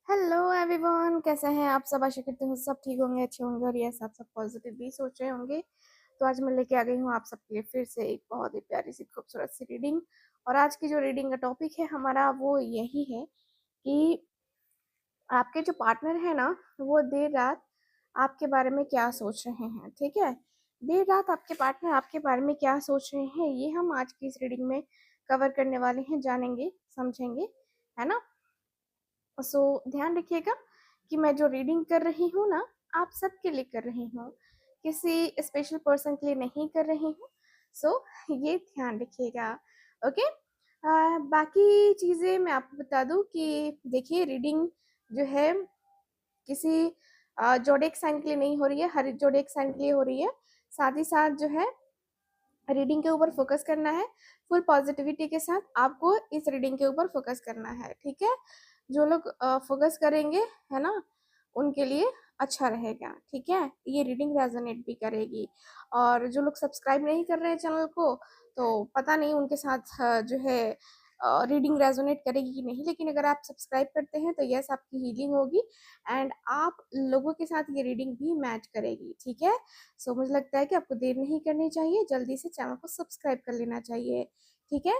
Hello everyone, कैसे हैं आप सब। आशा करती हूँ सब ठीक होंगे, अच्छे होंगे और यस आप सब पॉजिटिव भी सोच रहे होंगे। तो आज मैं लेके आ गई हूँ आप सबके लिए फिर से एक बहुत ही प्यारी सी खूबसूरत सी रीडिंग। और आज की जो रीडिंग का टॉपिक है हमारा वो यही है कि आपके जो पार्टनर है ना, वो देर रात आपके बारे में क्या सोच रहे हैं। ठीक है, देर रात आपके पार्टनर आपके बारे में क्या सोच रहे हैं, ये हम आज की इस रीडिंग में कवर करने वाले हैं, जानेंगे समझेंगे, है ना। सो ध्यान रखिएगा कि मैं जो रीडिंग कर रही हूँ ना, आप सबके लिए कर रही हूँ, किसी स्पेशल पर्सन के लिए नहीं कर रही हूँ। सो ये ध्यान रखिएगा। ओके। बाकी चीज़ें मैं आपको बता दूँ कि देखिए, रीडिंग जो है किसी जोडिएक साइन के लिए नहीं हो रही है, हर जोडिएक साइन के लिए हो रही है। साथ ही साथ जो है रीडिंग के ऊपर फोकस करना है, फुल पॉजिटिविटी के साथ आपको इस रीडिंग के ऊपर फोकस करना है। ठीक है, जो लोग फोकस करेंगे, है ना, उनके लिए अच्छा रहेगा। ठीक है, ये रीडिंग रेजोनेट भी करेगी। और जो लोग सब्सक्राइब नहीं कर रहे हैं चैनल को, तो पता नहीं उनके साथ जो है रीडिंग रेजोनेट करेगी कि नहीं, लेकिन अगर आप सब्सक्राइब करते हैं तो यस आपकी हीलिंग होगी एंड आप लोगों के साथ ये रीडिंग भी मैच करेगी। ठीक है, सो मुझे लगता है कि आपको देर नहीं करनी चाहिए, जल्दी से चैनल को सब्सक्राइब कर लेना चाहिए। ठीक है,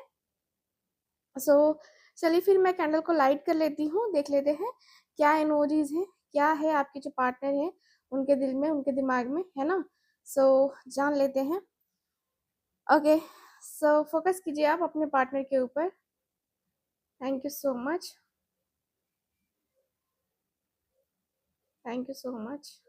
सो चलिए फिर मैं कैंडल को लाइट कर लेती हूँ, देख लेते हैं क्या इमोजीज हैं, क्या है आपके जो पार्टनर हैं उनके दिल में, उनके दिमाग में, है ना। सो जान लेते हैं। ओके, सो फोकस कीजिए आप अपने पार्टनर के ऊपर। Thank you so much, thank you so much.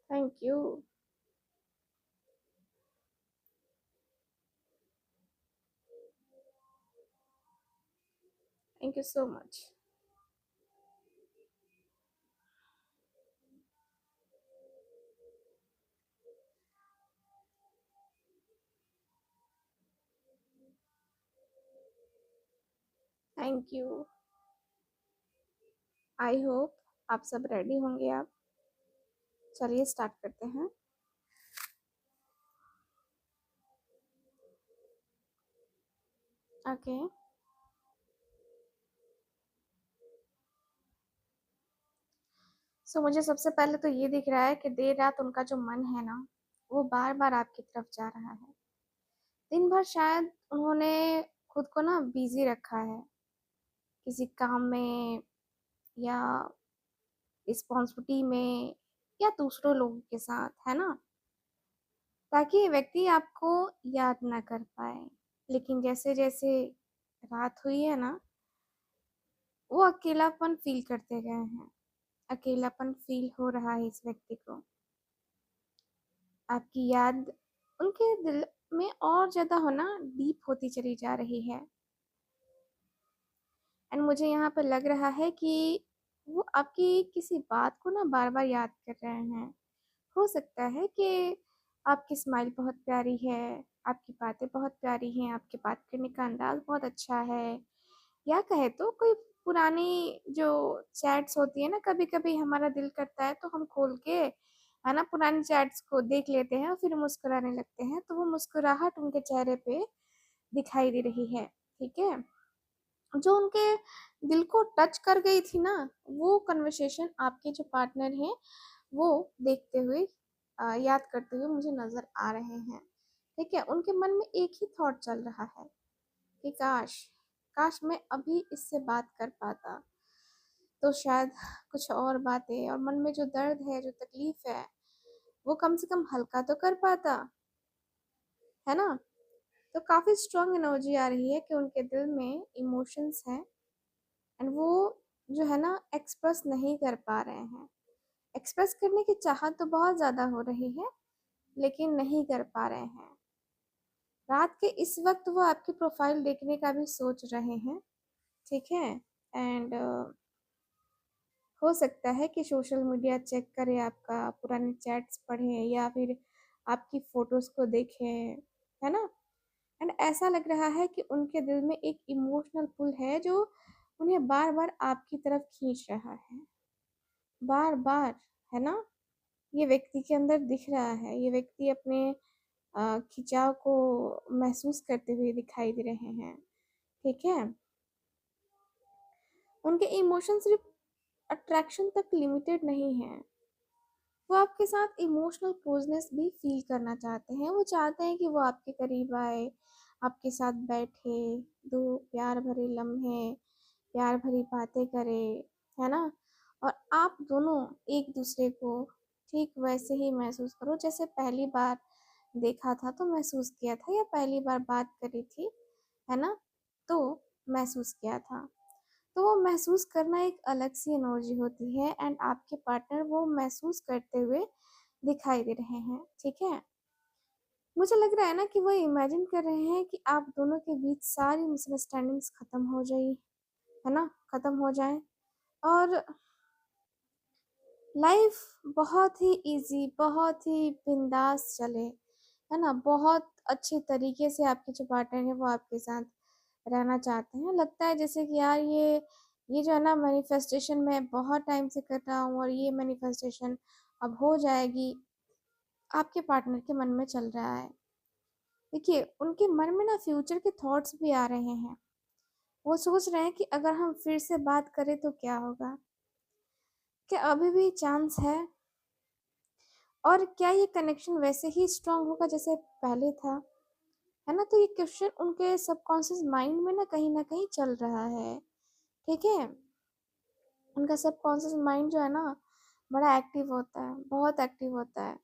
Thank you, thank you so much. Thank you. I hope आप सब रेडी होंगे। आप चलिए स्टार्ट करते हैं। ओके, सो मुझे सबसे पहले तो ये दिख रहा है कि देर रात उनका जो मन है ना, वो बार बार आपकी तरफ जा रहा है। दिन भर शायद उन्होंने खुद को ना बिजी रखा है किसी काम में, या रिस्पॉन्सिबिलिटी में, या दूसरों लोगों के साथ, है ना, ताकि ये व्यक्ति आपको याद ना कर पाए। लेकिन जैसे जैसे रात हुई है ना, वो अकेलापन फील करते गए हैं। अकेलापन फील हो रहा है इस व्यक्ति को। आपकी याद उनके दिल में और ज्यादा होना डीप होती चली जा रही है। एंड मुझे यहाँ पर लग रहा है कि वो आपकी किसी बात को ना बार बार याद कर रहे हैं। हो सकता है कि आपकी स्माइल बहुत प्यारी है, आपकी बातें बहुत प्यारी हैं, आपके बात करने का अंदाज बहुत अच्छा है, या कहे तो कोई पुरानी जो चैट्स होती है ना, कभी कभी हमारा दिल करता है तो हम खोल के, है ना, पुरानी चैट्स को देख लेते हैं और फिर मुस्कुराने लगते हैं, तो वो मुस्कुराहट उनके चेहरे पे दिखाई दे रही है। ठीक है, जो उनके दिल को टच कर गई थी ना, वो कन्वर्सेशन आपके जो पार्टनर हैं वो देखते हुए, याद करते हुए मुझे नजर आ रहे हैं। ठीक है, उनके मन में एक ही थॉट चल रहा है कि काश, काश मैं अभी इससे बात कर पाता, तो शायद कुछ और बातें, और मन में जो दर्द है, जो तकलीफ है, वो कम से कम हल्का तो कर पाता, है ना। तो काफी स्ट्रांग एनर्जी आ रही है कि उनके दिल में इमोशंस हैं एंड वो जो है ना एक्सप्रेस नहीं कर पा रहे हैं। एक्सप्रेस करने की चाहत तो बहुत ज़्यादा हो रही है, लेकिन नहीं कर पा रहे हैं। रात के इस वक्त वो आपकी प्रोफाइल देखने का भी सोच रहे हैं। ठीक है, एंड हो सकता है कि सोशल मीडिया चेक करें, आपका पुराने चैट्स पढ़ें, या फिर आपकी फ़ोटोज़ को देखें, है ना। एंड ऐसा लग रहा है कि उनके दिल में एक इमोशनल पुल है जो उन्हें बार बार आपकी तरफ खींच रहा है, बार बार, है ना। ये व्यक्ति के अंदर दिख रहा है, ये व्यक्ति अपने खिंचाव को महसूस करते हुए दिखाई दे रहे हैं। ठीक है, उनके इमोशन सिर्फ अट्रैक्शन तक लिमिटेड नहीं है, वो आपके साथ इमोशनल क्लोजनेस भी फील करना चाहते हैं। वो चाहते हैं कि वो आपके करीब आए, आपके साथ बैठे, दो प्यार भरे लम्हे, प्यार भरी बातें करे, है ना। और आप दोनों एक दूसरे को ठीक वैसे ही महसूस करो जैसे पहली बार देखा था तो महसूस किया था, या पहली बार बात करी थी, है ना, तो महसूस किया था। तो वो महसूस करना एक अलग सी एनर्जी होती है, एंड आपके पार्टनर वो महसूस करते हुए दिखाई दे रहे हैं। ठीक है, मुझे लग रहा है ना कि वो इमेजिन कर रहे हैं कि आप दोनों के बीच सारी मिसअंडरस्टैंडिंग्स खत्म हो जाए, है ना, खत्म हो जाए, और लाइफ बहुत ही इजी, बहुत ही बिंदास चले, है ना। बहुत अच्छे तरीके से आपके जो पार्टनर है वो आपके साथ रहना चाहते हैं। लगता है जैसे कि यार ये जो है ना मैनिफेस्टेशन मैं बहुत टाइम से कर रहा हूँ, और ये मैनिफेस्टेशन अब हो जाएगी, आपके पार्टनर के मन में चल रहा है। देखिए, उनके मन में ना फ्यूचर के थॉट्स भी आ रहे हैं। वो सोच रहे हैं कि अगर हम फिर से बात करें तो क्या होगा, क्या अभी भी चांस है, और क्या ये कनेक्शन वैसे ही स्ट्रांग होगा जैसे पहले था, है ना। तो ये क्वेश्चन उनके सबकॉन्शियस माइंड में ना कहीं चल रहा है। ठीक है, उनका सबकॉन्शियस माइंड जो है ना बड़ा एक्टिव होता है, बहुत एक्टिव होता है।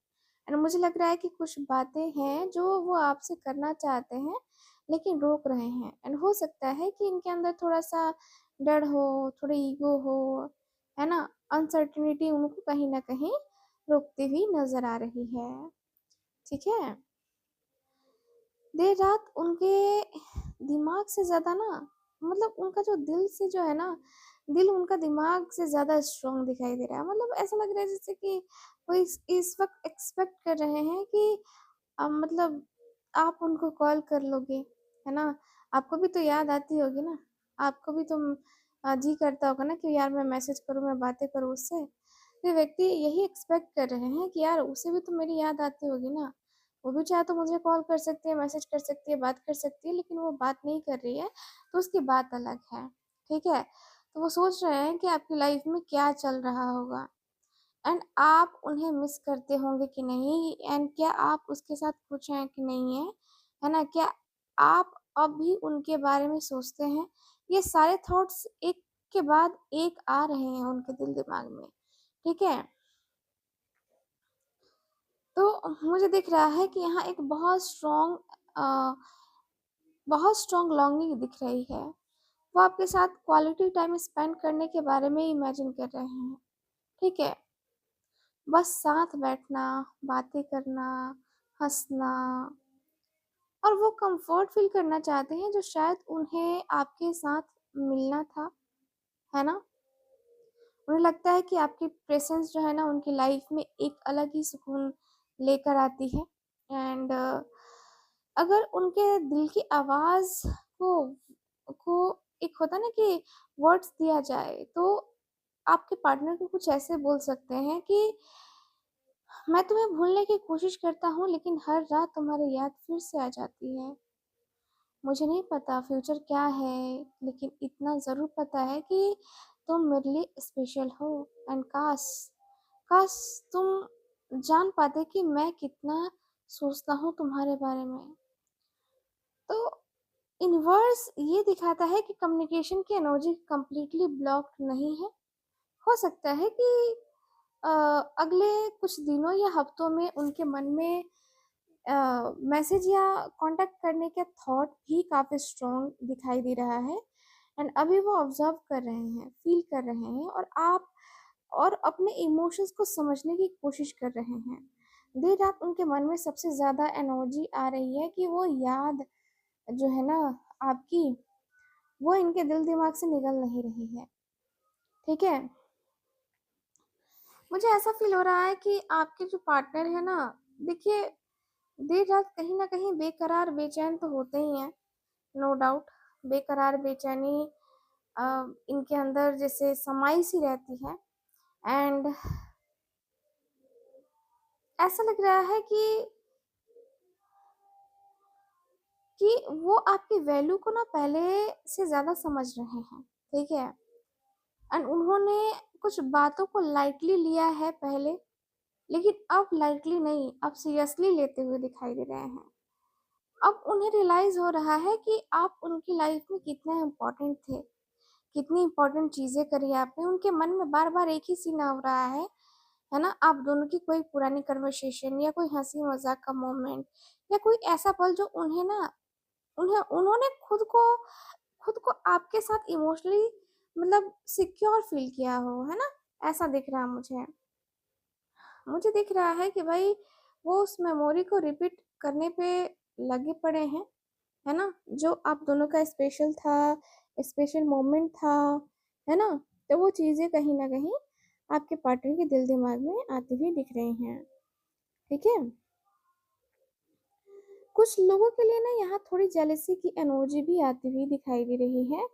एंड मुझे लग रहा है कि कुछ बातें हैं जो वो आपसे करना चाहते हैं लेकिन रोक रहे हैं, एंड हो सकता है कि इनके अंदर थोड़ा सा डर हो, थोड़ी ईगो हो, है ना, अनसर्टिनिटी उनको कहीं ना कहीं रोकती हुई नजर आ रही है। ठीक है, देर रात उनके दिमाग से ज्यादा ना, मतलब उनका जो दिल से जो है ना, दिल उनका दिमाग से ज्यादा स्ट्रांग दिखाई दे रहा है। मतलब ऐसा लग रहा है जैसे कि वो इस वक्त एक्सपेक्ट कर रहे हैं कि मतलब आप उनको कॉल कर लोगे, है ना। आपको भी तो याद आती होगी ना, आपको भी तो जी करता होगा ना कि यार मैं मैसेज करूं, मैं बातें करूं उससे। तो व्यक्ति यही एक्सपेक्ट कर रहे हैं कि यार उसे भी तो मेरी याद आती होगी ना, वो भी चाहे तो मुझे कॉल कर सकती है, मैसेज कर सकती है, बात कर सकती है, लेकिन वो बात नहीं कर रही है, तो उसकी बात अलग है। ठीक है, तो वो सोच रहे हैं कि आपकी लाइफ में क्या चल रहा होगा, एंड आप उन्हें मिस करते होंगे कि नहीं, एंड क्या आप उसके साथ खुश हैं कि नहीं है ना, क्या आप अब भी उनके बारे में सोचते हैं। ये सारे थॉट्स एक के बाद एक आ रहे हैं उनके दिल दिमाग में। ठीक है, तो मुझे दिख रहा है कि यहाँ एक बहुत स्ट्रॉन्ग लॉन्गिंग दिख रही है। वो आपके साथ क्वालिटी टाइम स्पेंड करने के बारे में इमेजिन कर रहे हैं। ठीक है, बस साथ बैठना, बातें करना, हंसना, और वो कंफर्ट फील करना चाहते हैं जो शायद उन्हें आपके साथ मिलना था, है ना। उन्हें लगता है कि आपकी प्रेजेंस जो है ना उनकी लाइफ में एक अलग ही सुकून लेकर आती है। एंड अगर उनके दिल की आवाज को को एक होता ना कि वर्ड्स दिया जाए, तो आपके पार्टनर को कुछ ऐसे बोल सकते हैं कि मैं तुम्हें भूलने की कोशिश करता हूँ लेकिन हर रात तुम्हारी याद फिर से आ जाती है। मुझे नहीं पता फ्यूचर क्या है, लेकिन इतना ज़रूर पता है कि तुम मेरे लिए स्पेशल हो, एंड काश काश तुम जान पाते कि मैं कितना सोचता हूँ तुम्हारे बारे में। तो इनवर्स ये दिखाता है कि कम्युनिकेशन की एनर्जी कंप्लीटली ब्लॉक्ड नहीं है। हो सकता है कि अ, अगले कुछ दिनों या हफ्तों में उनके मन में मैसेज या कांटेक्ट करने का थॉट भी काफ़ी स्ट्रॉन्ग दिखाई दे रहा है, एंड अभी वो ऑब्जर्व कर रहे हैं, फील कर रहे हैं, और आप और अपने इमोशंस को समझने की कोशिश कर रहे हैं। देर रात उनके मन में सबसे ज़्यादा एनर्जी आ रही है कि वो याद जो है ना आपकी, वो इनके दिल दिमाग से निकल नहीं रही है। ठीक है, मुझे ऐसा फील हो रहा है कि आपके जो पार्टनर है ना, देखिए, देर रात कहीं ना कहीं बेकरार बेचैन तो होते ही हैं, नो डाउट। बेकरार बेचैनी इनके अंदर जैसे समाई सी रहती है, एंड ऐसा लग रहा है कि कि वो आपकी वैल्यू को ना पहले से ज़्यादा समझ रहे हैं, ठीक है? एंड उन्होंने कुछ बातों को लाइटली लिया है पहले, लेकिन अब लाइटली नहीं, अब सीरियसली लेते हुए दिखाई दे रहे हैं। अब उन्हें रियलाइज़ हो रहा है कि आप उनकी लाइफ में कितने इम्पोर्टेंट थे, कितनी इम्पोर्टेंट चीज़ें करी आपने। उनके मन में बार-बार एक ही सीन आ रहा है ना? आप दोनों की कोई पुरानी कन्वर्सेशन या कोई हँसी-मज़ाक का मोमेंट या कोई ऐसा पल जो उन्हें ना उन्होंने खुद को आपके साथ इमोशनली मतलब सिक्योर फ़ील किया हो, है ना? ऐसा दिख रहा है मुझे। मुझे दिख रहा है कि भाई वो उस मेमोरी को रिपीट करने पे लगे पड़े हैं, है ना? जो आप दोनों का स्पेशल था, स्पेशल मोमेंट था, है ना? तो वो चीज़ें कहीं न कहीं आपके पार्टनर के दिल-दिमाग में आती हुई दिख रही हैं, ठीक है? कुछ लोगों के लिए ना यहाँ थोड़ी जेलसी की एनर्जी भी आती हुई दिखाई दे रही है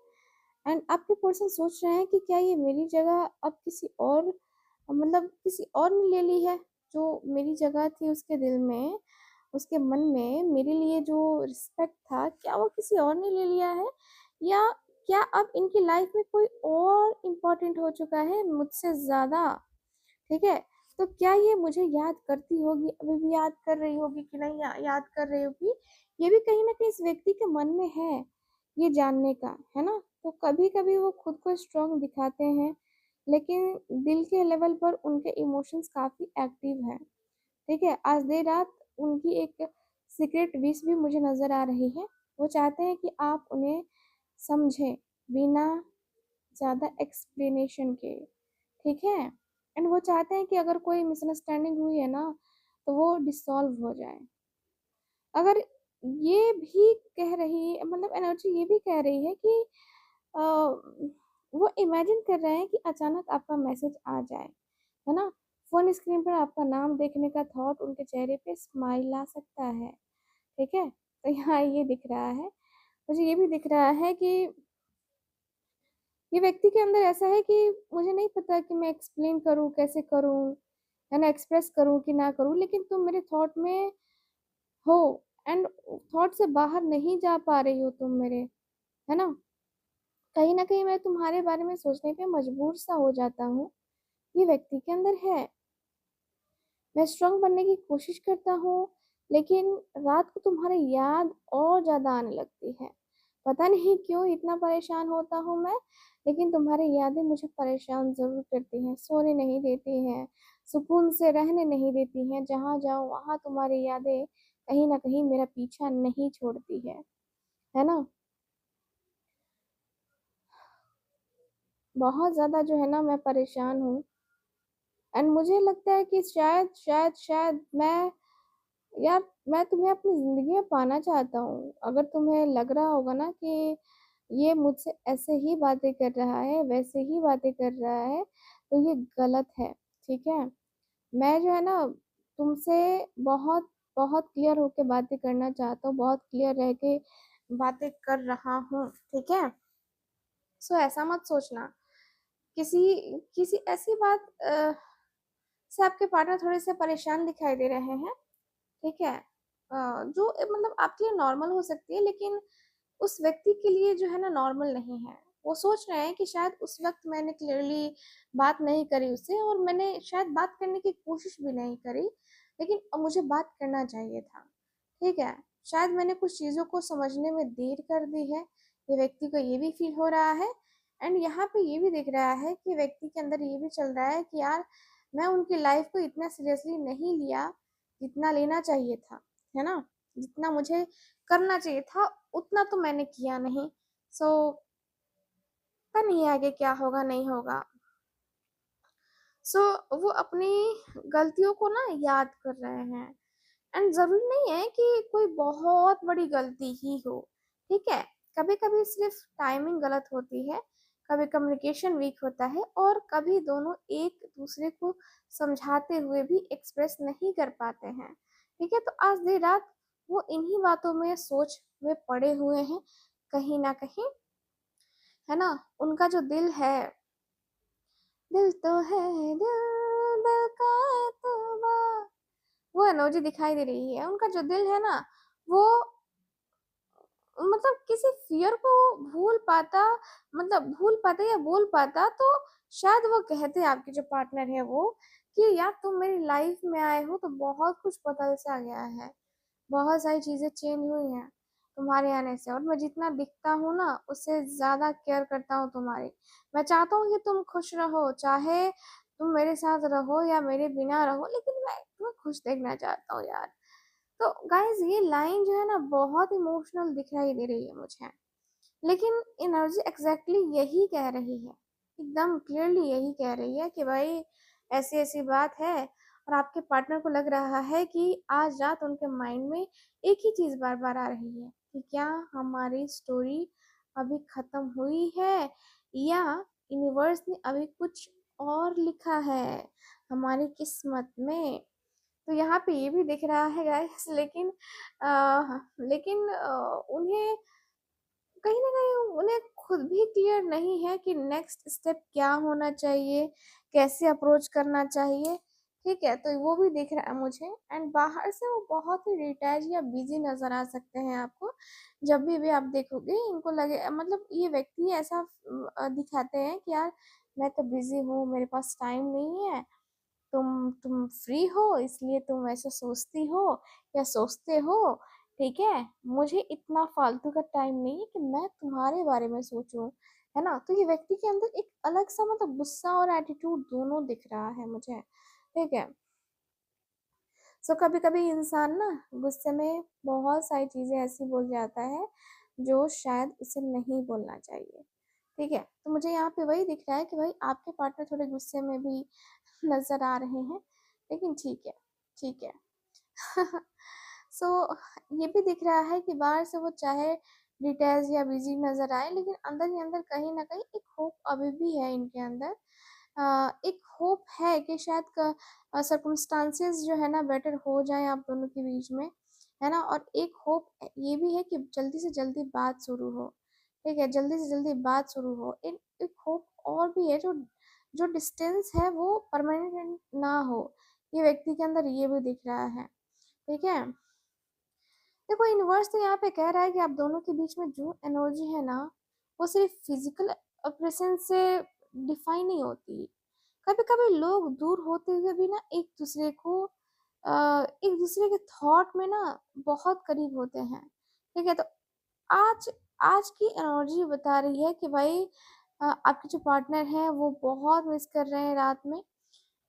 एंड आपके पर्सन सोच रहे हैं कि क्या ये मेरी जगह अब किसी और मतलब किसी और ने ले ली है, जो मेरी जगह थी उसके दिल में, उसके मन में मेरे लिए जो रिस्पेक्ट था, क्या वो किसी और ने ले लिया है? या क्या अब इनकी लाइफ में कोई और इम्पोर्टेंट हो चुका है मुझसे ज़्यादा? ठीक है? तो क्या ये मुझे याद करती होगी, अभी भी याद कर रही होगी कि नहीं याद कर रही होगी? ये भी कहीं न कहीं इस व्यक्ति के मन में है, ये जानने का, है ना? तो कभी-कभी वो खुद को स्ट्रॉन्ग दिखाते हैं, लेकिन दिल के लेवल पर उनके इमोशंस काफ़ी एक्टिव हैं, ठीक है? आज देर रात उनकी एक सीक्रेट विश भी मुझे नज़र आ रही है। वो चाहते हैं कि आप उन्हें समझें, बिना ज़्यादा एक्सप्लेनेशन के, ठीक है? एंड वो चाहते हैं कि अगर कोई मिसअंडरस्टैंडिंग हुई है ना, तो वो डिसॉल्व हो जाए। अगर ये भी कह रही मतलब एनर्जी ये भी कह रही है कि अ, वो इमेजिन कर रहे हैं कि अचानक आपका मैसेज आ जाए, है ना? फ़ोन स्क्रीन पर आपका नाम देखने का थॉट उनके चेहरे पे स्माइल ला सकता है, ठीक है? तो यहाँ ये दिख रहा है। मुझे ये भी दिख रहा है कि ये व्यक्ति के अंदर ऐसा है कि मुझे नहीं पता कि मैं एक्सप्लेन करूँ, कैसे करूँ, है ना? एक्सप्रेस करूँ कि ना करूँ, लेकिन तुम मेरे थॉट में हो एंड थॉट से बाहर नहीं जा पा रही हो तुम मेरे, है ना? कहीं न कहीं मैं तुम्हारे बारे में सोचने पे मजबूर सा हो जाता हूँ, ये व्यक्ति के अंदर है। मैं स्ट्रॉन्ग बनने की कोशिश करता हूँ, लेकिन रात को तुम्हारी याद और ज़्यादा आने लगती है। पता नहीं क्यों इतना परेशान होता हूँ मैं, लेकिन तुम्हारी यादें मुझे परेशान ज़रूर करती हैं, सोने नहीं देती हैं, सुकून से रहने नहीं देती हैं। जहाँ जाऊँ वहाँ तुम्हारी यादें कहीं न कहीं मेरा पीछा नहीं छोड़ती है ना? बहुत ज़्यादा जो है ना मैं परेशान हूँ एंड मुझे लगता है कि शायद यार मैं तुम्हें अपनी ज़िंदगी में पाना चाहता हूँ। अगर तुम्हें लग रहा होगा ना कि ये मुझसे ऐसे ही बातें कर रहा है, वैसे ही बातें कर रहा है, तो ये गलत है, ठीक है? मैं जो है ना तुमसे बहुत बहुत क्लियर होके बातें करना चाहता हूँ, बहुत क्लियर रह के बातें कर रहा हूँ, ठीक है? सो ऐसा मत सोचना। किसी किसी ऐसी बात से आपके पार्टनर थोड़े-से परेशान दिखाई दे रहे हैं, ठीक है? जो मतलब आपके लिए नॉर्मल हो सकती है लेकिन उस व्यक्ति के लिए जो है ना नॉर्मल नहीं है। वो सोच रहे हैं कि शायद उस वक़्त मैंने क्लियरली बात नहीं करी उससे और मैंने शायद बात करने की कोशिश भी नहीं करी, लेकिन अब मुझे बात करना चाहिए था, ठीक है? शायद मैंने कुछ चीज़ों को समझने में देर कर दी है, ये व्यक्ति को ये भी फ़ील हो रहा है एंड यहाँ पे ये भी दिख रहा है कि व्यक्ति के अंदर ये भी चल रहा है कि यार मैं उनकी लाइफ़ को इतना सीरियसली नहीं लिया, जितना लेना चाहिए था, है ना? जितना मुझे करना चाहिए था, उतना तो मैंने किया नहीं। सो पता नहीं आगे क्या होगा, नहीं होगा। सो वो अपनी गलतियों को ना याद कर रहे हैं एंड ज़रूरी नहीं है कि कोई बहुत बड़ी गलती ही हो, ठीक है? कभी-कभी सिर्फ़ टाइमिंग गलत होती है, कभी कम्युनिकेशन वीक होता है और कभी दोनों एक-दूसरे को समझाते हुए भी एक्सप्रेस नहीं कर पाते हैं, ठीक है? तो आज देर रात वो इन्हीं बातों में सोच में पड़े हुए हैं, कहीं न कहीं, है ना? उनका जो दिल है, दिल तो है दिल का एतबार वो एनर्जी दिखाई दे रही है। उनका जो दिल है ना, वो मतलब किसी फ़ियर को भूल पाता, मतलब भूल पाता या बोल पाता, तो शायद वो कहते आपके जो पार्टनर है वो कि यार तुम मेरी लाइफ़ में आए हो तो बहुत कुछ बदल सा गया है। बहुत सारी चीज़ें चेंज हुई हैं तुम्हारे आने से, और मैं जितना दिखता हूँ ना उससे ज़्यादा केयर करता हूँ तुम्हारी। मैं चाहता हूँ कि तुम खुश रहो, चाहे तुम मेरे साथ रहो या मेरे बिना रहो, लेकिन मैं तुम्हें खुश देखना चाहता हूँ यार। तो गाइज़ ये लाइन जो है ना बहुत इमोशनल दिखाई दे रही है मुझे। लेकिन एनर्जी एग्ज़ैक्टली यही कह रही है, एकदम क्लियरली यही कह रही है कि भाई ऐसी-ऐसी बात है, और आपके पार्टनर को लग रहा है कि आज रात उनके माइंड में एक ही चीज़ बार-बार आ रही है कि क्या हमारी स्टोरी अभी ख़त्म हुई है, या यूनिवर्स ने अभी कुछ और लिखा है हमारी किस्मत में। तो यहाँ पे ये भी दिख रहा है गाइस, लेकिन उन्हें कहीं न कहीं उन्हें खुद भी क्लियर नहीं है कि नेक्स्ट स्टेप क्या होना चाहिए, कैसे अप्रोच करना चाहिए, ठीक है? तो वो भी दिख रहा है मुझे, एंड बाहर से वो बहुत ही डिटैच या बिज़ी नज़र आ सकते हैं आपको। जब भी आप देखोगे इनको लगे, मतलब ये व्यक्ति ऐसा दिखाते हैं कि यार मैं तो बिज़ी हूँ, मेरे पास टाइम नहीं है। तुम फ्री हो इसलिए तुम ऐसा सोचती हो या सोचते हो, ठीक है? मुझे इतना फालतू का टाइम नहीं है कि मैं तुम्हारे बारे में सोचूं, है ना? तो ये व्यक्ति के अंदर एक अलग सा मतलब गुस्सा और एटीट्यूड दोनों दिख रहा है मुझे, ठीक है? सो कभी कभी इंसान ना गुस्से में बहुत सारी चीजें ऐसी बोल जाता है जो शायद उसे नहीं बोलना चाहिए, ठीक है? तो मुझे यहाँ पे वही दिख रहा है कि भाई आपके पार्टनर थोड़े गुस्से में भी नज़र आ रहे हैं, लेकिन ठीक है, ठीक है। सो ये भी दिख रहा है कि बाहर से वो चाहे डिटेल्स या बिज़ी नज़र आए, लेकिन अंदर ही अंदर कहीं न कहीं एक होप अभी भी है इनके अंदर। एक होप है कि शायद सर्कमस्टांसेस जो है ना बेटर हो जाएँ आप दोनों के बीच में, है ना? और एक होप ये भी है कि जल्दी से जल्दी बात शुरू हो, ठीक है? जल्दी से जल्दी बात शुरू हो। एक एक होप और भी है, जो जो डिस्टेंस है वो परमानेंट ना हो, ये व्यक्ति के अंदर ये भी दिख रहा है, ठीक है? देखो यूनिवर्स तो यहाँ पे कह रहा है कि आप दोनों के बीच में जो एनर्जी है ना, वो सिर्फ फिजिकल प्रेजेंस से डिफाइन नहीं होती। कभी-कभी लोग दूर होते हुए भी ना एक दूसरे के थॉट में ना बहुत करीब होते हैं, ठीक है? तो आज आज की एनर्जी बता रही है कि भाई आपके जो पार्टनर हैं वो बहुत मिस कर रहे हैं रात में,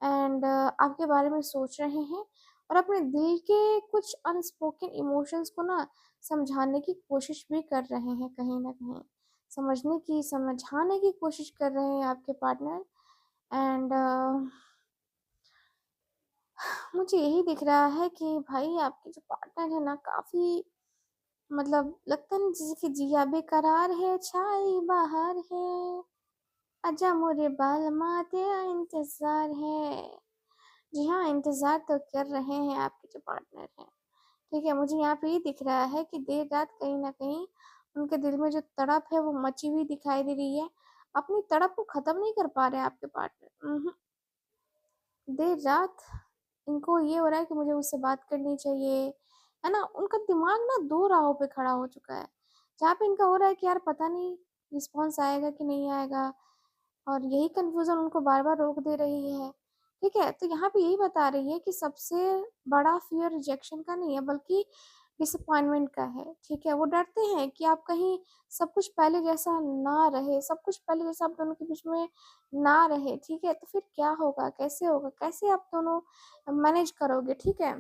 एंड आपके बारे में सोच रहे हैं, और अपने दिल के कुछ अनस्पोकन इमोशंस को ना समझाने की कोशिश भी कर रहे हैं कहीं न कहीं। समझाने की कोशिश कर रहे हैं आपके पार्टनर, एंड मुझे यही दिख रहा है कि भाई आपके जो पार्टनर है ना काफ़ी, मतलब लगता है ना जैसे कि जिया बेकरार है, छाई बहार है, आजा मोरे बालमा तेरा इंतज़ार है। जी हाँ, इंतज़ार तो कर रहे हैं आपके जो पार्टनर हैं, ठीक है? मुझे यहाँ पे ये दिख रहा है कि देर रात कहीं न कहीं उनके दिल में जो तड़प है वो मची हुई दिखाई दे रही है। अपनी तड़प को ख़त्म नहीं कर पा रहे हैं आपके पार्टनर। देर रात इनको ये हो रहा है कि मुझे उससे बात करनी चाहिए, है ना? उनका दिमाग ना 2 राहों पे खड़ा हो चुका है। जहाँ पे इनका हो रहा है कि यार पता नहीं रिस्पॉन्स आएगा कि नहीं आएगा, और यही कन्फ्यूज़न उनको बार-बार रोक दे रही है, ठीक है? तो यहाँ पे यही बता रही है कि सबसे बड़ा फ़ियर रिजेक्शन का नहीं है, बल्कि डिसअपॉइंटमेंट का है, ठीक है? वो डरते हैं कि आप कहीं सब कुछ पहले जैसा ना रहे, सब कुछ पहले जैसा आप दोनों के बीच में ना रहे, ठीक है? तो फिर क्या होगा? कैसे होगा? कैसे आप दोनों मैनेज करोगे, ठीक है?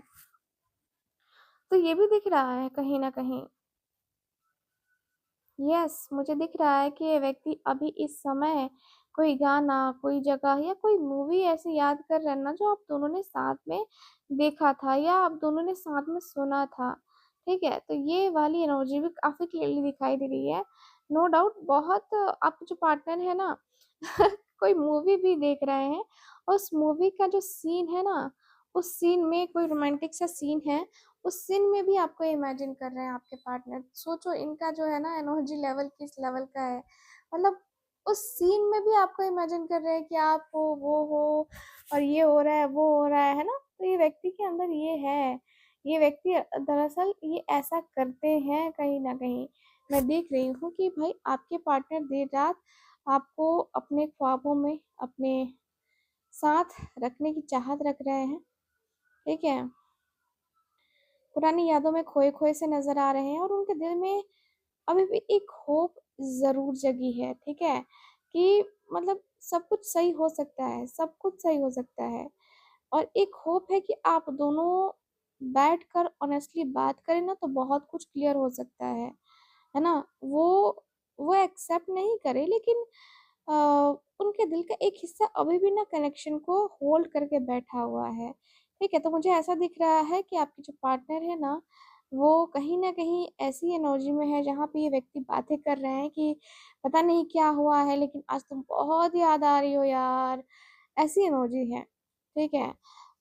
तो ये भी दिख रहा है कहीं न कहीं। यस, मुझे दिख रहा है कि ये व्यक्ति अभी इस समय कोई गाना, कोई जगह या कोई मूवी ऐसी याद कर रहे हैं ना जो आप दोनों ने साथ में देखा था या आप दोनों ने साथ में सुना था, ठीक है? तो ये वाली एनर्जी भी काफ़ी क्लियरली दिखाई दे रही है। नो डाउट बहुत आपके जो पार्टनर है ना कोई मूवी भी देख रहे हैं, और उस मूवी का जो सीन है ना, उस सीन में कोई रोमांटिक सा सीन है, उस सीन में भी आपको इमेजिन कर रहे हैं आपके पार्टनर। सोचो इनका जो है ना एनर्जी लेवल किस लेवल का है। मतलब उस सीन में भी आपको इमेजिन कर रहे हैं कि आप हो, वो हो, और ये हो रहा है, वो हो रहा है ना? तो ये व्यक्ति के अंदर ये है। ये व्यक्ति दरअसल ये ऐसा करते हैं कहीं न कहीं। मैं देख रही हूँ कि भाई आपके पार्टनर देर रात आपको अपने ख्वाबों में अपने साथ रखने की चाहत रख रहे हैं, ठीक है। पुरानी यादों में खोए खोए से नजर आ रहे हैं और उनके दिल में अभी भी एक होप जरूर जगी है, ठीक है, कि मतलब सब कुछ सही हो सकता है, सब कुछ सही हो सकता है। और एक होप है कि आप दोनों बैठकर ऑनेस्टली बात करें ना तो बहुत कुछ क्लियर हो सकता है ना। वो एक्सेप्ट नहीं करे, लेकिन अ, उनके दिल का एक हिस्सा अभी भी ना कनेक्शन को होल्ड करके बैठा हुआ है, ठीक है। तो मुझे ऐसा दिख रहा है कि आपके जो पार्टनर है ना, वो कहीं ना कहीं ऐसी एनर्जी में है जहाँ पे ये व्यक्ति बातें कर रहे हैं कि पता नहीं क्या हुआ है, लेकिन आज तुम बहुत याद आ रही हो यार, ऐसी इमोजी है, ठीक है।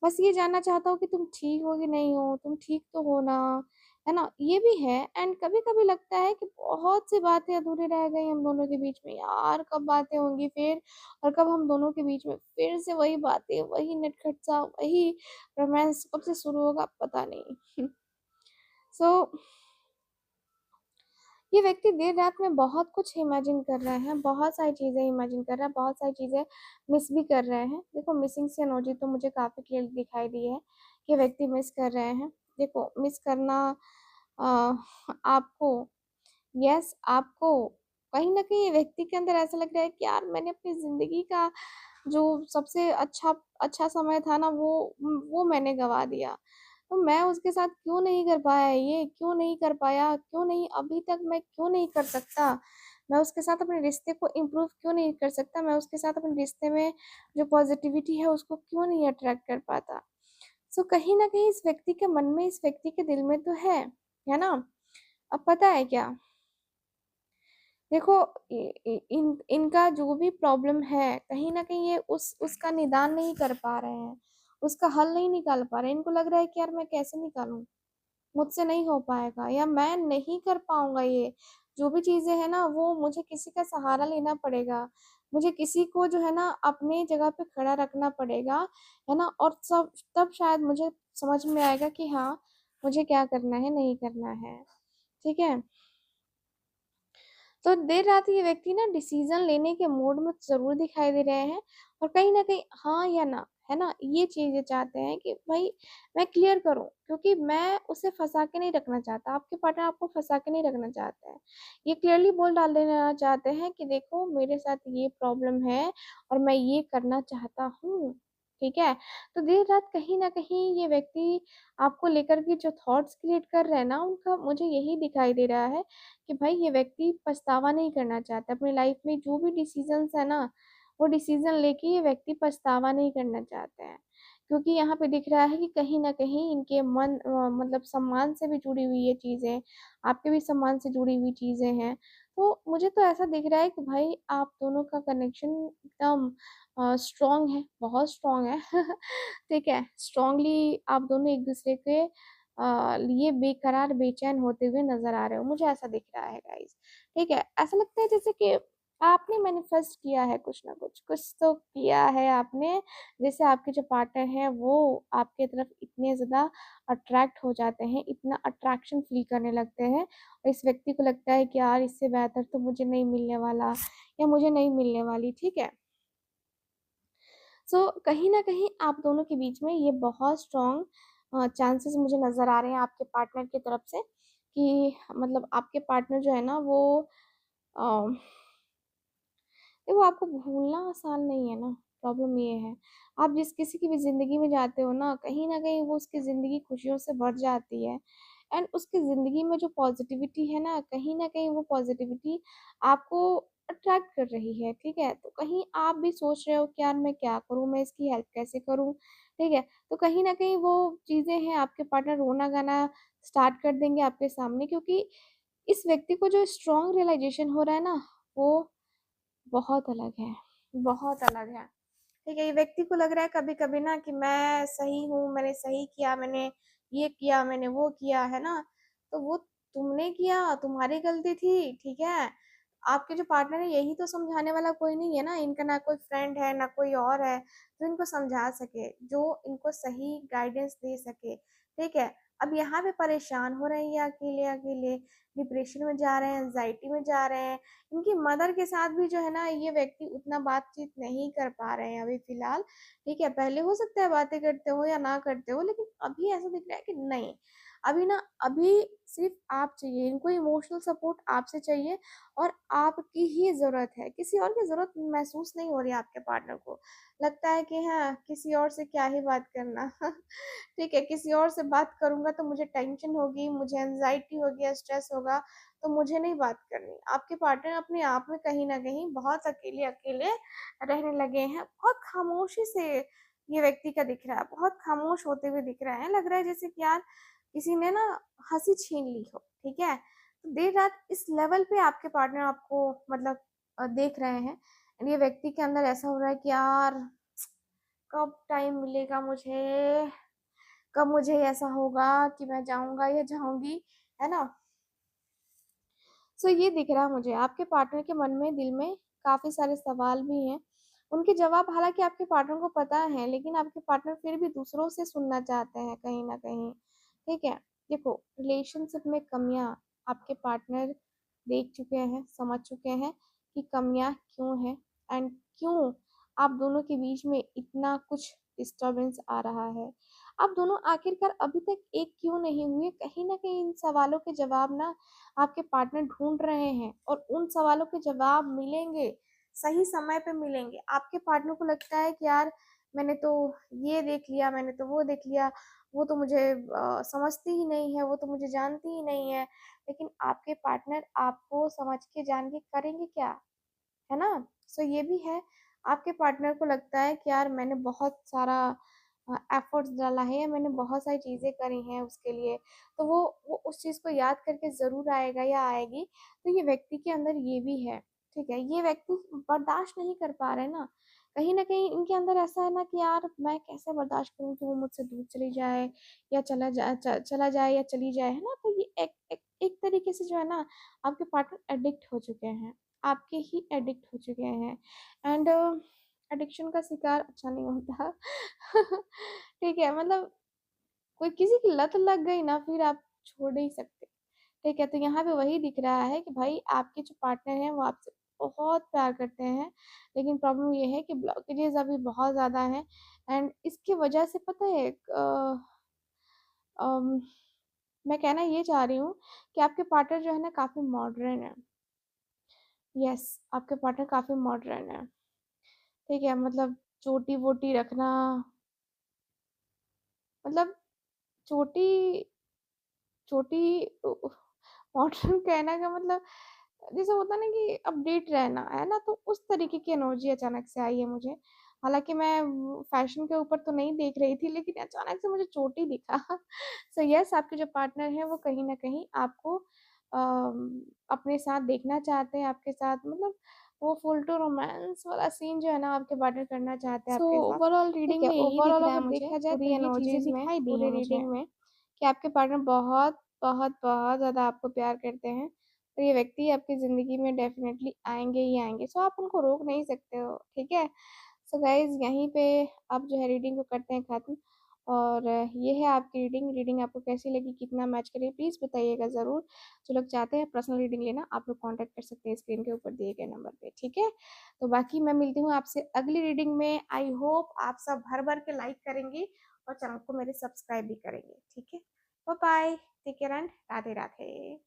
बस ये जानना चाहता हूँ कि तुम ठीक हो कि नहीं हो, तुम ठीक तो हो ना, है ना, ये भी है। एंड कभी कभी लगता है कि बहुत सी बातें अधूरी रह गई हम दोनों के बीच में यार, कब बातें होंगी फिर, और कब हम दोनों के बीच में फिर से वही बातें, वही नटखट सा, वही रोमांस कब से शुरू होगा पता नहीं। सो ये व्यक्ति देर रात में बहुत कुछ इमेजिन कर रहे हैं, बहुत सारी चीजें इमेजिन कर रहा है, बहुत सारी चीजें मिस भी कर रहे हैं। देखो मिसिंग से एनर्जी तो मुझे काफी क्लियर दिखाई दी है कि व्यक्ति मिस कर रहे हैं। देखो मिस करना आ, आपको, यस आपको कहीं ना कहीं ये व्यक्ति के अंदर ऐसा लग रहा है कि यार मैंने अपनी जिंदगी का जो सबसे अच्छा अच्छा समय था ना, वो मैंने गवा दिया। तो मैं उसके साथ क्यों नहीं कर पाया, ये क्यों नहीं कर पाया, क्यों नहीं अभी तक मैं क्यों नहीं कर सकता, मैं उसके साथ अपने रिश्ते को इम्प्रूव क्यों नहीं कर सकता, मैं उसके साथ अपने रिश्ते में जो पॉजिटिविटी है उसको क्यों नहीं अट्रैक्ट कर पाता। सो कहीं ना कहीं इस व्यक्ति के मन में, इस व्यक्ति के दिल में तो है ना। अब पता है क्या, देखो इनका जो भी प्रॉब्लम है कहीं ना कहीं ये उसका निदान नहीं कर पा रहे हैं, उसका हल नहीं निकाल पा रहे हैं। इनको लग रहा है कि यार मैं कैसे निकालूं, मुझसे नहीं हो पाएगा, या मैं नहीं कर पाऊंगा, ये जो भी चीजें है ना वो मुझे किसी का सहारा लेना पड़ेगा, मुझे किसी को जो है ना अपनी जगह पे खड़ा रखना पड़ेगा, है ना। और सब तब शायद मुझे समझ में आएगा कि हाँ मुझे क्या करना है, नहीं करना है, ठीक है। तो देर रात ये व्यक्ति ना डिसीजन लेने के मूड में जरूर दिखाई दे रहे हैं, और कहीं ना कहीं हाँ या ना, है ना, ये चीजें चाहते हैं कि भाई मैं क्लियर करूं, क्योंकि मैं उसे फंसा के नहीं रखना चाहता, आपके पार्टनर आपको फंसा के नहीं रखना चाहते हैं। ये क्लियरली बोल डाल देना चाहते हैं कि देखो मेरे साथ ये प्रॉब्लम है और मैं ये करना चाहता हूँ, ठीक है। तो देर रात कहीं ना कहीं ये व्यक्ति आपको लेकर के जो थॉट्स क्रिएट कर रहे हैं ना, उनका मुझे यही दिखाई दे रहा है कि भाई ये व्यक्ति पछतावा नहीं करना चाहता अपनी लाइफ में, जो भी डिसीजंस है ना वो डिसीजन लेके ये व्यक्ति पछतावा नहीं करना चाहते हैं। क्योंकि यहाँ पे दिख रहा है कि कहीं ना कहीं इनके मन मतलब सम्मान से भी जुड़ी हुई ये चीजें, आपके भी सम्मान से जुड़ी हुई चीजें हैं। तो मुझे तो ऐसा दिख रहा है कि भाई आप दोनों का कनेक्शन एकदम स्ट्रांग है, बहुत स्ट्रांग है। ठीक है, स्ट्रांगली आप दोनों एक दूसरे के लिए बेकरार बेचैन होते हुए नजर आ रहे हो, मुझे ऐसा दिख रहा है गाइस, ठीक है। ऐसा लगता है जैसे कि आपने मैनिफेस्ट किया है कुछ ना कुछ, कुछ तो किया है आपने, जैसे आपके जो पार्टनर है वो आपके तरफ इतने ज्यादा अट्रैक्ट हो जाते हैं, इतना अट्रैक्शन फील करने लगते हैं, और इस व्यक्ति को लगता है कि यार इससे बेहतर तो मुझे नहीं मिलने वाला या मुझे नहीं मिलने वाली, ठीक है। सो कहीं ना कहीं आप दोनों के बीच में ये बहुत स्ट्रॉन्ग चांसेस मुझे नजर आ रहे हैं आपके पार्टनर की तरफ से, कि मतलब आपके पार्टनर जो है ना वो देखो आपको भूलना आसान नहीं है ना, प्रॉब्लम ये है। आप जिस किसी की भी जिंदगी में जाते हो ना कहीं वो उसकी जिंदगी खुशियों से भर जाती है, एंड उसकी जिंदगी में जो पॉजिटिविटी है ना कहीं वो पॉजिटिविटी आपको अट्रैक्ट कर रही है, ठीक है। तो कहीं आप भी सोच रहे हो कि यार मैं क्या करूं, मैं इसकी हेल्प कैसे करूं, ठीक है। तो कहीं ना कहीं वो चीजें हैं, आपके पार्टनर रोना गाना स्टार्ट कर देंगे आपके सामने, क्योंकि इस व्यक्ति को जो स्ट्रॉन्ग रियलाइजेशन हो रहा है ना वो बहुत अलग है, बहुत अलग है, ठीक है। ये व्यक्ति को लग रहा है कभी कभी ना कि मैं सही हूँ, मैंने सही किया, मैंने ये किया, मैंने वो किया, है ना। तो वो तुमने किया, तुम्हारी गलती थी, ठीक है। आपके जो पार्टनर है यही तो समझाने वाला कोई नहीं है ना, इनका ना कोई फ्रेंड है ना कोई और है जो इनको समझा सके, जो इनको सही गाइडेंस दे सके, ठीक है। अब यहाँ पे परेशान हो रहे हैं ये अकेले अकेले, डिप्रेशन में जा रहे हैं, एंजाइटी में जा रहे हैं। इनकी मदर के साथ भी जो है ना ये व्यक्ति उतना बातचीत नहीं कर पा रहे हैं अभी फिलहाल। ठीक है, पहले हो सकता है बातें करते हो या ना करते हो, लेकिन अभी ऐसा दिख रहा है कि नहीं। अभी ना, अभी सिर्फ आप चाहिए इनको, इमोशनल सपोर्ट आपसे चाहिए और आपकी ही जरूरत है, किसी और की जरूरत महसूस नहीं हो रही है आपके पार्टनर को। लगता है कि हाँ, किसी और से क्या ही बात करना ठीक है, किसी और से बात करूंगा तो मुझे टेंशन होगी, मुझे एंजाइटी होगी, स्ट्रेस होगा, तो मुझे नहीं बात करनी। आपके पार्टनर अपने आप में कहीं ना कहीं बहुत अकेले अकेले रहने लगे हैं। बहुत खामोशी से ये व्यक्ति का दिख रहा है, बहुत खामोश होते हुए दिख रहा है। लग रहा है जैसे कि यार किसी ने ना हंसी छीन ली हो। ठीक है, तो देर रात इस लेवल पे आपके पार्टनर आपको मतलब देख रहे हैं। And ये व्यक्ति के अंदर ऐसा हो रहा है कि यार कब टाइम मिलेगा मुझे, कब मुझे ऐसा होगा कि मैं जाऊंगा या जाऊंगी, है ना। सो ये दिख रहा है मुझे आपके पार्टनर के मन में, दिल में काफी सारे सवाल भी हैं। उनके जवाब हालांकि आपके पार्टनर को पता है, लेकिन आपके पार्टनर फिर भी दूसरों से सुनना चाहते हैं कहीं ना कहीं। ठीक है, देखो, रिलेशनशिप में कमियां आपके पार्टनर देख चुके हैं, समझ चुके हैं कि कमियां क्यों हैं एंड क्यों आप दोनों के बीच में इतना कुछ डिस्टरबेंस आ रहा है। आप दोनों आखिरकार अभी तक एक क्यों नहीं हुए, कहीं ना कहीं इन सवालों के जवाब ना आपके पार्टनर ढूंढ रहे हैं, और उन सवालों के जवाब मिलेंगे, सही समय पे मिलेंगे। आपके पार्टनर को लगता है कि यार मैंने तो ये देख लिया, मैंने तो वो देख लिया, वो तो मुझे समझती ही नहीं है, वो तो मुझे जानती ही नहीं है। लेकिन आपके पार्टनर आपको समझ के जान के करेंगे क्या, है ना। सो ये भी है, आपके पार्टनर को लगता है कि यार मैंने बहुत सारा एफर्ट्स डाला है, या मैंने बहुत सारी चीजें करी हैं उसके लिए, तो वो उस चीज को याद करके जरूर आएगा या आएगी। तो ये व्यक्ति के अंदर ये भी है। ठीक है, ये व्यक्ति बर्दाश्त नहीं कर पा रहे ना कहीं इनके अंदर ऐसा है ना कि यार मैं कैसे बर्दाश्त करूं कि वो मुझसे दूर चली जाए, या चला जाए या चली जाए, है ना। तो ये एक तरीके से जो है ना, आपके पार्टनर एडिक्ट हो चुके हैं, आपके ही एडिक्ट हो चुके हैं। एंड एडिक्शन का शिकार अच्छा नहीं होता ठीक है, मतलब कोई किसी की लत लग गई ना, फिर आप छोड़ नहीं सकते। ठीक है, तो यहाँ पे वही दिख रहा है कि भाई आपके जो पार्टनर हैं वो आपसे बहुत प्यार करते हैं, लेकिन प्रॉब्लम ये है कि ब्लॉकेजेस अभी बहुत ज़्यादा हैं। एंड इसकी वजह से पता है अम, मैं कहना ये चाह रही हूँ कि आपके पार्टनर जो है ना काफ़ी मॉडर्न है। यस, आपके पार्टनर काफ़ी मॉडर्न है। ठीक है, मतलब चोटी वोटी रखना, मतलब चोटी चोटी मॉडर्न कहना का मतलब जैसे होता ना कि अपडेट रहना, है ना। तो उस तरीके की एनर्जी अचानक से आई है मुझे। हालांकि मैं फैशन के ऊपर तो नहीं देख रही थी, लेकिन अचानक से मुझे चोटी दिखा सो यस, आपके जो पार्टनर है वो कहीं ना कहीं आपको अपने साथ देखना चाहते हैं, आपके साथ मतलब वो फुल टू रोमांस वाला सीन जो है ना आपके पार्टनर करना चाहते हैं सो आपके साथ। ओवरऑल ठीक रीडिंग है, में यही दिख ओवरऑल रहा है अगर मुझे, देखा जाए तो पूरी ये चीजें एनर्जीज में, दिखाई दी पूरे हैं मुझे रीडिंग में। कि आपके पार्टनर बहुत बहुत बहुत ज़्यादा आपको प्यार करते हैं, और ये व्यक्ति आपकी ज़िंदगी में डेफिनेटली आएंगे ही आएंगे। सो आप उनको रोक नहीं सकते हो। ठीक है, सो गाइज यहीं पे आप जो है रीडिंग को करते हैं ख़त्म। और ये है आपकी रीडिंग। रीडिंग आपको कैसी लगी, कितना मैच करिए, प्लीज़ बताइएगा ज़रूर। जो लोग चाहते हैं पर्सनल रीडिंग लेना, आप लोग कांटेक्ट कर सकते हैं स्क्रीन के ऊपर दिए गए नंबर पे। ठीक है, तो बाकी मैं मिलती हूँ आपसे अगली रीडिंग में। आई होप आप सब भर भर के लाइक करेंगे और चैनल को मेरे सब्सक्राइब भी करेंगे। ठीक है, bye bye, take care and Radhe Radhe.